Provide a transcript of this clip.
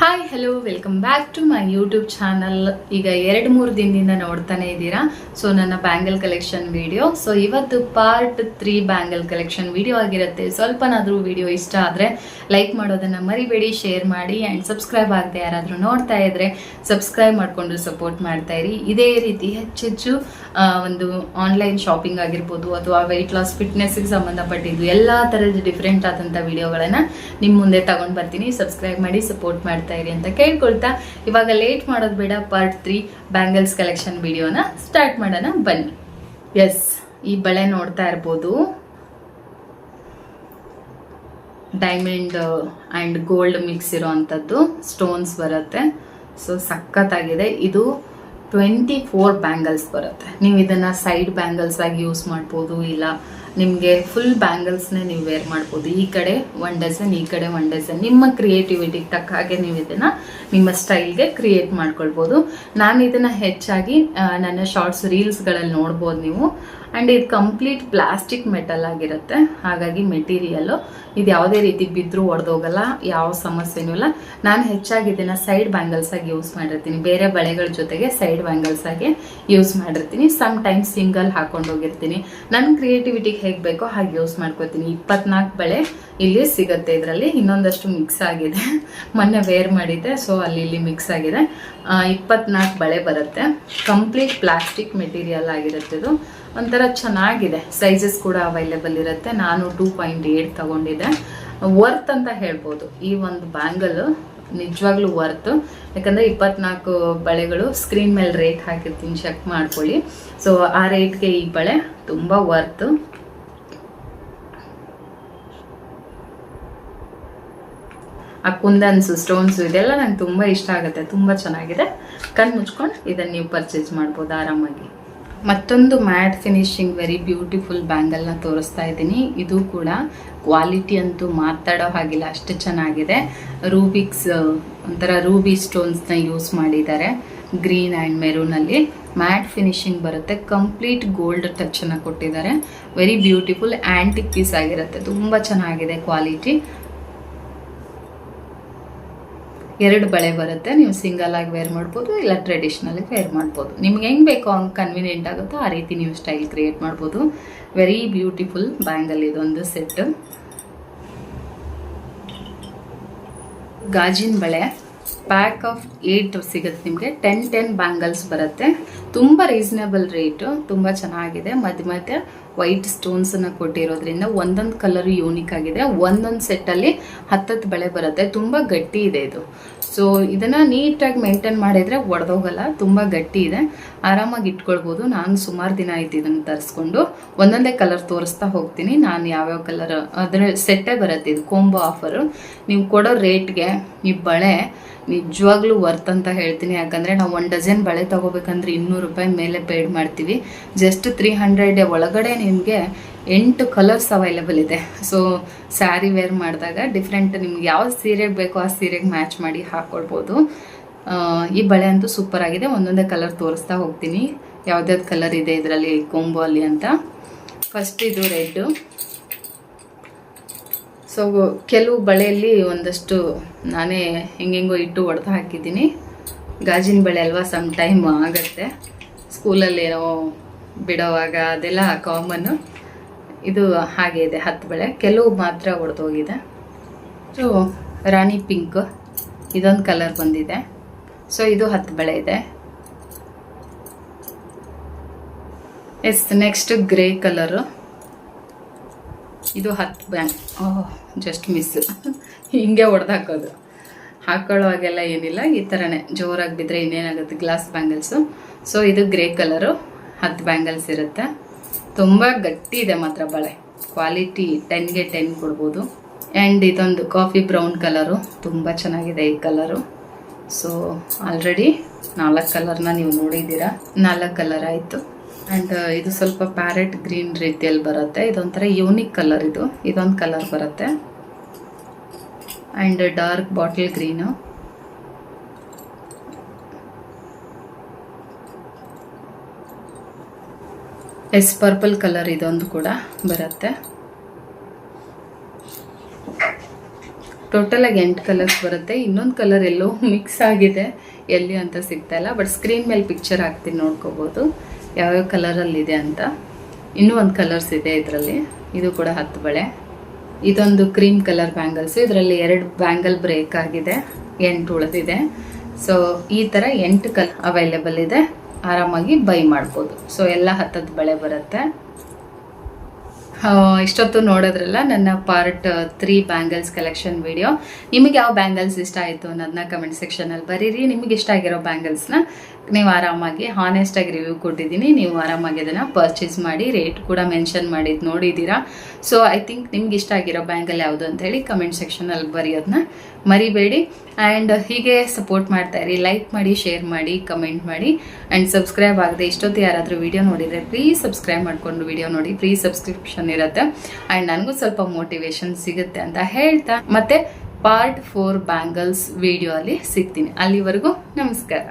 Hi hello welcome back to my YouTube channel. ಈಗ 2-3 ದಿನದಿಂದ ನೋಡ್ತಾನೆ ಇದ್ದೀರಾ. ಸೊ ನನ್ನ ಬ್ಯಾಂಗಲ್ ಕಲೆಕ್ಷನ್ ವಿಡಿಯೋ. ಸೊ ಇವತ್ತು ಪಾರ್ಟ್ 3 ಬ್ಯಾಂಗಲ್ ಕಲೆಕ್ಷನ್ ವಿಡಿಯೋ ಆಗಿರುತ್ತೆ. ಸ್ವಲ್ಪನಾದರೂ ವಿಡಿಯೋ ಇಷ್ಟ ಆದರೆ ಲೈಕ್ ಮಾಡೋದನ್ನು ಮರಿಬೇಡಿ, ಶೇರ್ ಮಾಡಿ ಆ್ಯಂಡ್ ಸಬ್ಸ್ಕ್ರೈಬ್ ಆಗದೆ ಯಾರಾದರೂ ನೋಡ್ತಾ ಇದ್ರೆ ಸಬ್ಸ್ಕ್ರೈಬ್ ಮಾಡಿಕೊಂಡು ಸಪೋರ್ಟ್ ಮಾಡ್ತಾ ಇರಿ. ಇದೇ ರೀತಿ ಹೆಚ್ಚೆಚ್ಚು ಒಂದು ಆನ್ಲೈನ್ ಶಾಪಿಂಗ್ ಆಗಿರ್ಬೋದು ಅಥವಾ ವೆಯ್ಟ್ ಲಾಸ್ ಫಿಟ್ನೆಸ್ಗೆ ಸಂಬಂಧಪಟ್ಟಿದ್ದು ಎಲ್ಲ ಥರದ ಡಿಫ್ರೆಂಟ್ ಆದಂಥ ವಿಡಿಯೋಗಳನ್ನು ನಿಮ್ಮ ಮುಂದೆ ತಗೊಂಡು ಬರ್ತೀನಿ. ಸಬ್ಸ್ಕ್ರೈಬ್ ಮಾಡಿ ಸಪೋರ್ಟ್ ಮಾಡ್ತಾ ಇರಿ ಅಂತ ಕೇಳ್ಕೊಳ್ತಾ ಇವಾಗ ಲೇಟ್ ಮಾಡೋದು ಬೇಡ, ಪಾರ್ಟ್ 3 ಬ್ಯಾಂಗಲ್ಸ್ ಕಲೆಕ್ಷನ್ ವಿಡಿಯೋನ ಸ್ಟಾರ್ಟ್ ಮಾಡೋಣ ಬನ್ನಿ. ಎಸ್, ಈ ಬಳೆ ನೋಡ್ತಾ ಇರ್ಬೋದು, ಡೈಮಂಡ್ ಅಂಡ್ ಗೋಲ್ಡ್ ಮಿಕ್ಸ್ ಇರೋ ಅಂಥದ್ದು ಸ್ಟೋನ್ಸ್ ಬರುತ್ತೆ. ಸೊ ಸಖತ್ತಾಗಿದೆ. ಇದು 24 ಬ್ಯಾಂಗಲ್ಸ್ ಬರುತ್ತೆ. ನೀವು ಇದನ್ನ ಸೈಡ್ ಬ್ಯಾಂಗಲ್ಸ್ ಆಗಿ ಯೂಸ್ ಮಾಡ್ಬೋದು, ಇಲ್ಲ ನಿಮಗೆ ಫುಲ್ ಬ್ಯಾಂಗಲ್ಸ್ನೇ ನೀವು ವೇರ್ ಮಾಡ್ಬೋದು. ಈ ಕಡೆ 1 ಡಜನ್, ಈ ಕಡೆ 1 ಡಜನ್. ನಿಮ್ಮ ಕ್ರಿಯೇಟಿವಿಟಿಗೆ ತಕ್ಕ ಹಾಗೆ ನೀವು ಇದನ್ನ ನಿಮ್ಮ ಸ್ಟೈಲ್ಗೆ ಕ್ರಿಯೇಟ್ ಮಾಡ್ಕೊಳ್ಬೋದು. ನಾನು ಇದನ್ನ ಹೆಚ್ಚಾಗಿ ನನ್ನ ಶಾರ್ಟ್ಸ್ ರೀಲ್ಸ್ಗಳಲ್ಲಿ ನೋಡ್ಬೋದು ನೀವು. ಆ್ಯಂಡ್ ಇದು ಕಂಪ್ಲೀಟ್ ಪ್ಲಾಸ್ಟಿಕ್ ಮೆಟಲ್ ಆಗಿರುತ್ತೆ. ಹಾಗಾಗಿ ಮೆಟೀರಿಯಲ್ಲು ಇದು ಯಾವುದೇ ರೀತಿ ಬಿದ್ದರೂ ಒಡೆದೋಗಲ್ಲ, ಯಾವ ಸಮಸ್ಯೆನೂ ಇಲ್ಲ. ನಾನು ಹೆಚ್ಚಾಗಿ ಇದನ್ನು ಸೈಡ್ ಬ್ಯಾಂಗಲ್ಸ್ ಆಗಿ ಯೂಸ್ ಮಾಡಿರ್ತೀನಿ. ಬೇರೆ ಬಳೆಗಳ ಜೊತೆಗೆ ಸೈಡ್ ಬ್ಯಾಂಗಲ್ಸ್ ಆಗಿ ಯೂಸ್ ಮಾಡಿರ್ತೀನಿ. ಸಮ್ ಟೈಮ್ಸ್ ಸಿಂಗಲ್ ಹಾಕೊಂಡು ಹೋಗಿರ್ತೀನಿ. ನನ್ನ ಕ್ರಿಯೇಟಿವಿಟಿಗೆ ಹೇಗೆ ಬೇಕೋ ಹಾಗೆ ಯೂಸ್ ಮಾಡ್ಕೋತೀನಿ. 24 ಬಳೆ ಇಲ್ಲಿ ಸಿಗುತ್ತೆ. ಇದರಲ್ಲಿ ಇನ್ನೊಂದಷ್ಟು ಮಿಕ್ಸ್ ಆಗಿದೆ, ಮೊನ್ನೆ ವೇರ್ ಮಾಡಿದ್ದೆ, ಸೊ ಅಲ್ಲಿ ಇಲ್ಲಿ ಮಿಕ್ಸ್ ಆಗಿದೆ. 24 ಬಳೆ ಬರುತ್ತೆ. ಕಂಪ್ಲೀಟ್ ಪ್ಲಾಸ್ಟಿಕ್ ಮೆಟೀರಿಯಲ್ ಆಗಿರುತ್ತೆ. ಇದು ಒಂಥರ ಚೆನ್ನಾಗಿದೆ. ಸೈಜಸ್ ಕೂಡ ಅವೈಲೇಬಲ್ ಇರುತ್ತೆ. ನಾನು 2.8 ತಗೊಂಡಿದ್ದೆ. ವರ್ತ್ ಅಂತ ಹೇಳ್ಬೋದು. ಈ ಒಂದು ಬ್ಯಾಂಗಲ್ ನಿಜವಾಗ್ಲೂ ವರ್ತ್. ಯಾಕಂದರೆ 24 ಬಳೆಗಳು ಸ್ಕ್ರೀನ್ ಮೇಲೆ ರೇಟ್ ಹಾಕಿರ್ತೀನಿ, ಚೆಕ್ ಮಾಡ್ಕೊಳ್ಳಿ. ಸೊ ಆ ರೇಟ್ಗೆ ಈ ಬಳೆ ತುಂಬ ವರ್ತ್. ಆ ಕುಂದನ್ಸು, ಸ್ಟೋನ್ಸು ಇದೆಲ್ಲ ನಂಗೆ ತುಂಬ ಇಷ್ಟ ಆಗುತ್ತೆ. ತುಂಬ ಚೆನ್ನಾಗಿದೆ. ಕಣ್ಣು ಮುಚ್ಕೊಂಡು ಇದನ್ನು ನೀವು ಪರ್ಚೇಸ್ ಮಾಡ್ಬೋದು ಆರಾಮಾಗಿ. ಮತ್ತೊಂದು ಮ್ಯಾಟ್ ಫಿನಿಶಿಂಗ್ ವೆರಿ ಬ್ಯೂಟಿಫುಲ್ ಬ್ಯಾಂಗಲ್ನ ತೋರಿಸ್ತಾ ಇದ್ದೀನಿ. ಇದು ಕೂಡ ಕ್ವಾಲಿಟಿ ಅಂತೂ ಮಾತಾಡೋ ಹಾಗಿಲ್ಲ, ಅಷ್ಟು ಚೆನ್ನಾಗಿದೆ. ರೂಬಿಕ್ಸ್ ಒಂಥರ ರೂಬಿ ಸ್ಟೋನ್ಸ್ನ ಯೂಸ್ ಮಾಡಿದ್ದಾರೆ. ಗ್ರೀನ್ ಆ್ಯಂಡ್ ಮೆರೂನಲ್ಲಿ ಮ್ಯಾಟ್ ಫಿನಿಶಿಂಗ್ ಬರುತ್ತೆ. ಕಂಪ್ಲೀಟ್ ಗೋಲ್ಡ್ ಟಚನ್ನು ಕೊಟ್ಟಿದ್ದಾರೆ. ವೆರಿ ಬ್ಯೂಟಿಫುಲ್ ಆ್ಯಂಟಿಕ್ ಪೀಸ್ ಆಗಿರುತ್ತೆ. ತುಂಬ ಚೆನ್ನಾಗಿದೆ ಕ್ವಾಲಿಟಿ. 2 ಬಳೆ ಬರುತ್ತೆ. ನೀವು ಸಿಂಗಲ್ ಆಗಿ ವೇರ್ ಮಾಡ್ಬೋದು, ಇಲ್ಲ ಟ್ರೆಡಿಷ್ನಲ್ ವೇರ್ ಮಾಡ್ಬೋದು. ನಿಮ್ಗೆ ಹೆಂಗೆ ಬೇಕೋ ಹಂಗೆ ಕನ್ವೀನಿಯೆಂಟ್ ಆಗುತ್ತೋ ಆ ರೀತಿ ನೀವು ಸ್ಟೈಲ್ ಕ್ರಿಯೇಟ್ ಮಾಡ್ಬೋದು. ವೆರಿ ಬ್ಯೂಟಿಫುಲ್ ಬ್ಯಾಂಗಲ್ ಇದೊಂದು ಸೆಟ್. ಗಾಜಿನ ಬಳೆ ಪ್ಯಾಕ್ ಆಫ್ 8 ಸಿಗುತ್ತೆ ನಿಮಗೆ. 10 ಬ್ಯಾಂಗಲ್ಸ್ ಬರುತ್ತೆ. ತುಂಬ ರೀಸನೇಬಲ್ ರೇಟು, ತುಂಬ ಚೆನ್ನಾಗಿದೆ. ಮಧ್ಯ ಮಧ್ಯ ವೈಟ್ ಸ್ಟೋನ್ಸನ್ನು ಕೊಟ್ಟಿರೋದ್ರಿಂದ ಒಂದೊಂದು ಕಲರ್ ಯೂನಿಕ್ ಆಗಿದೆ. ಒಂದೊಂದು ಸೆಟ್ಟಲ್ಲಿ 10 ಬಳೆ ಬರುತ್ತೆ. ತುಂಬ ಗಟ್ಟಿ ಇದೆ ಇದು. ಸೊ ಇದನ್ನು ನೀಟಾಗಿ ಮೇಂಟೈನ್ ಮಾಡಿದರೆ ಒಡೆದೋಗಲ್ಲ. ತುಂಬ ಗಟ್ಟಿ ಇದೆ, ಆರಾಮಾಗಿ ಇಟ್ಕೊಳ್ಬೋದು. ನಾನು ಸುಮಾರು ದಿನ ಆಯ್ತು ಇದನ್ನು ತರಿಸ್ಕೊಂಡು. ಒಂದೊಂದೇ ಕಲರ್ ತೋರಿಸ್ತಾ ಹೋಗ್ತೀನಿ ನಾನು ಯಾವ್ಯಾವ ಕಲರ್. ಅದರ ಸೆಟ್ಟೇ ಬರುತ್ತೆ. ಇದು ಕೋಂಬೋ ಆಫರು. ನೀವು ಕೊಡೋ ರೇಟ್ಗೆ ಈ ಬಳೆ ನಿಜವಾಗ್ಲೂ ವರ್ತ್ ಅಂತ ಹೇಳ್ತೀನಿ. ಯಾಕಂದರೆ ನಾವು 1 ಡಜನ್ ಬಳೆ ತೊಗೋಬೇಕಂದ್ರೆ 200 ರೂಪಾಯಿ ಮೇಲೆ ಪೇಡ್ ಮಾಡ್ತೀವಿ. ಜಸ್ಟ್ 300 ಒಳಗಡೆ ನಿಮಗೆ 8 ಕಲರ್ಸ್ ಅವೈಲೇಬಲ್ ಇದೆ. ಸೊ ಸ್ಯಾರಿ ವೇರ್ ಮಾಡಿದಾಗ ಡಿಫ್ರೆಂಟ್ ನಿಮ್ಗೆ ಯಾವ ಸೀರೆಗೆ ಬೇಕೋ ಆ ಸೀರೆಗೆ ಮ್ಯಾಚ್ ಮಾಡಿ ಹಾಕ್ಕೊಳ್ಬೋದು. ಈ ಬಳೆ ಅಂತೂ ಸೂಪರ್ ಆಗಿದೆ. ಒಂದೊಂದೇ ಕಲರ್ ತೋರಿಸ್ತಾ ಹೋಗ್ತೀನಿ ಯಾವ್ದಾವ್ದು ಕಲರ್ ಇದೆ ಇದರಲ್ಲಿ ಕೊಂಬೋ ಅಲ್ಲಿ ಅಂತ. ಫಸ್ಟ್ ಇದು ರೆಡ್. ಸೊ ಕೆಲವು ಬಳೆಯಲ್ಲಿ ಒಂದಷ್ಟು ನಾನೇ ಹೆಂಗೆಂಗೋ ಇಟ್ಟು ಹೊಡೆದು ಹಾಕಿದ್ದೀನಿ. ಗಾಜಿನ ಬಳೆ ಅಲ್ವಾ, ಸಮ್ ಟೈಮ್ ಆಗುತ್ತೆ. ಸ್ಕೂಲಲ್ಲೇನೋ ಬಿಡೋವಾಗ ಅದೆಲ್ಲ ಕಾಮನ್ನು. ಇದು ಹಾಗೆ ಇದೆ 10 ಬಳೆ. ಕೆಲವು ಮಾತ್ರ ಹೊಡೆದೋಗಿದೆ. ಸೊ ರಾಣಿ ಪಿಂಕ್ ಇದೊಂದು ಕಲರ್ ಬಂದಿದೆ. ಸೊ ಇದು 10 ಬಳೆ ಇದೆ. Next grey colour. ಇದು 10 ಬ್ಯಾಂಗ್. Just miss. ಹಿಂಗೆ ಹೊಡೆದು ಹಾಕೋದು. ಹಾಕೊಳ್ಳುವಾಗೆಲ್ಲ ಏನಿಲ್ಲ, ಈ ಥರನೇ ಜೋರಾಗಿ ಬಿದ್ದರೆ ಇನ್ನೇನಾಗುತ್ತೆ, ಗ್ಲಾಸ್ ಬ್ಯಾಂಗಲ್ಸು. ಸೊ ಇದು ಗ್ರೇ ಕಲರು. 10 ಬ್ಯಾಂಗಲ್ಸ್ ಇರುತ್ತೆ. ತುಂಬ ಗಟ್ಟಿ ಇದೆ ಮಾತ್ರ ಬಳೆ. ಕ್ವಾಲಿಟಿ 10ಗೆ 10 ಕೊಡ್ಬೋದು. ಆ್ಯಂಡ್ ಇದೊಂದು ಕಾಫಿ ಬ್ರೌನ್ ಕಲರು. ತುಂಬ ಚೆನ್ನಾಗಿದೆ ಈ ಕಲರು. ಸೊ ಆಲ್ರೆಡಿ 4 ಕಲರ್ನ ನೀವು ನೋಡಿದ್ದೀರಾ. 4 ಕಲರ್ ಆಯಿತು. ಆ್ಯಂಡ್ ಇದು ಸ್ವಲ್ಪ ಪ್ಯಾರೆಟ್ ಗ್ರೀನ್ ರೀತಿಯಲ್ಲಿ ಬರುತ್ತೆ. ಇದೊಂಥರ ಯೂನಿಕ್ ಕಲರ್. ಇದೊಂದು ಕಲರ್ ಬರುತ್ತೆ. And dark bottle green. Purple colour ಇದೊಂದು ಕೂಡ ಬರುತ್ತೆ. ಟೋಟಲಾಗಿ 8 ಕಲರ್ಸ್ ಬರುತ್ತೆ. ಇನ್ನೊಂದು ಕಲರ್ ಎಲ್ಲೋ ಮಿಕ್ಸ್ ಆಗಿದೆ, ಎಲ್ಲಿ ಅಂತ ಸಿಗ್ತಾ ಇಲ್ಲ. ಬಟ್ ಸ್ಕ್ರೀನ್ ಮೇಲೆ ಪಿಕ್ಚರ್ ಹಾಕ್ತೀನಿ, ನೋಡ್ಕೋಬೋದು ಯಾವ್ಯಾವ ಕಲರಲ್ಲಿದೆ ಅಂತ. ಇನ್ನೂ ಒಂದು ಕಲರ್ಸ್ ಇದೆ ಇದರಲ್ಲಿ. ಇದು ಕೂಡ 10 ಬಳೆ. ಇದೊಂದು ಕ್ರೀಮ್ ಕಲರ್ ಬ್ಯಾಂಗಲ್ಸ್. ಇದರಲ್ಲಿ 2 ಬ್ಯಾಂಗಲ್ ಬ್ರೇಕ್ ಆಗಿದೆ, 8 ಉಳಿದಿದೆ. ಸೊ ಈ ಥರ 8 ಕಲರ್ ಅವೈಲೇಬಲ್ ಇದೆ, ಆರಾಮಾಗಿ ಬೈ ಮಾಡ್ಬೋದು. ಸೊ ಎಲ್ಲ 10 ಬಳೆ ಬರುತ್ತೆ. ಇಷ್ಟೊತ್ತು ನೋಡೋದ್ರಲ್ಲ ನನ್ನ ಪಾರ್ಟ್ 3 ಬ್ಯಾಂಗಲ್ಸ್ ಕಲೆಕ್ಷನ್ ವಿಡಿಯೋ. ನಿಮಗೆ ಯಾವ ಬ್ಯಾಂಗಲ್ಸ್ ಇಷ್ಟ ಆಯಿತು ಅನ್ನೋದನ್ನ ಕಮೆಂಟ್ ಸೆಕ್ಷನಲ್ಲಿ ಬರೀರಿ. ನಿಮಗೆ ಇಷ್ಟ ಆಗಿರೋ ಬ್ಯಾಂಗಲ್ಸ್ನ ನೀವು ಆರಾಮಾಗಿ ಹಾನೆಸ್ಟಾಗಿ ರಿವ್ಯೂ ಕೊಟ್ಟಿದ್ದೀನಿ, ನೀವು ಆರಾಮಾಗಿ ಅದನ್ನು ಪರ್ಚೇಸ್ ಮಾಡಿ. ರೇಟ್ ಕೂಡ ಮೆನ್ಷನ್ ಮಾಡಿದ್ದು ನೋಡಿದ್ದೀರಾ. ಸೊ ಐ ಥಿಂಕ್ ನಿಮ್ಗೆ ಇಷ್ಟ ಆಗಿರೋ ಬ್ಯಾಂಗಲ್ ಯಾವುದು ಅಂತ ಹೇಳಿ ಕಮೆಂಟ್ ಸೆಕ್ಷನಲ್ಲಿ ಬರೆಯೋದನ್ನ ಮರಿಬೇಡಿ. ಆ್ಯಂಡ್ ಹೀಗೆ ಸಪೋರ್ಟ್ ಮಾಡ್ತಾ ಇರಿ, ಲೈಕ್ ಮಾಡಿ, ಶೇರ್ ಮಾಡಿ, ಕಮೆಂಟ್ ಮಾಡಿ. ಆ್ಯಂಡ್ ಸಬ್ಸ್ಕ್ರೈಬ್ ಆಗದೆ ಇಷ್ಟೊತ್ತು ಯಾರಾದರೂ ವಿಡಿಯೋ ನೋಡಿದರೆ ಪ್ಲೀಸ್ ಸಬ್ಸ್ಕ್ರೈಬ್ ಮಾಡಿಕೊಂಡು ವಿಡಿಯೋ ನೋಡಿ. ಫ್ರೀ ಸಬ್ಸ್ಕ್ರಿಪ್ಷನ್ ಇರುತ್ತೆ. ಆ್ಯಂಡ್ ನನಗೂ ಸ್ವಲ್ಪ ಮೋಟಿವೇಶನ್ ಸಿಗುತ್ತೆ ಅಂತ ಹೇಳ್ತಾ ಮತ್ತೆ ಪಾರ್ಟ್ 4 ಬ್ಯಾಂಗಲ್ಸ್ ವಿಡಿಯೋ ಅಲ್ಲಿ ಸಿಗ್ತೀನಿ. ಅಲ್ಲಿವರೆಗೂ ನಮಸ್ಕಾರ.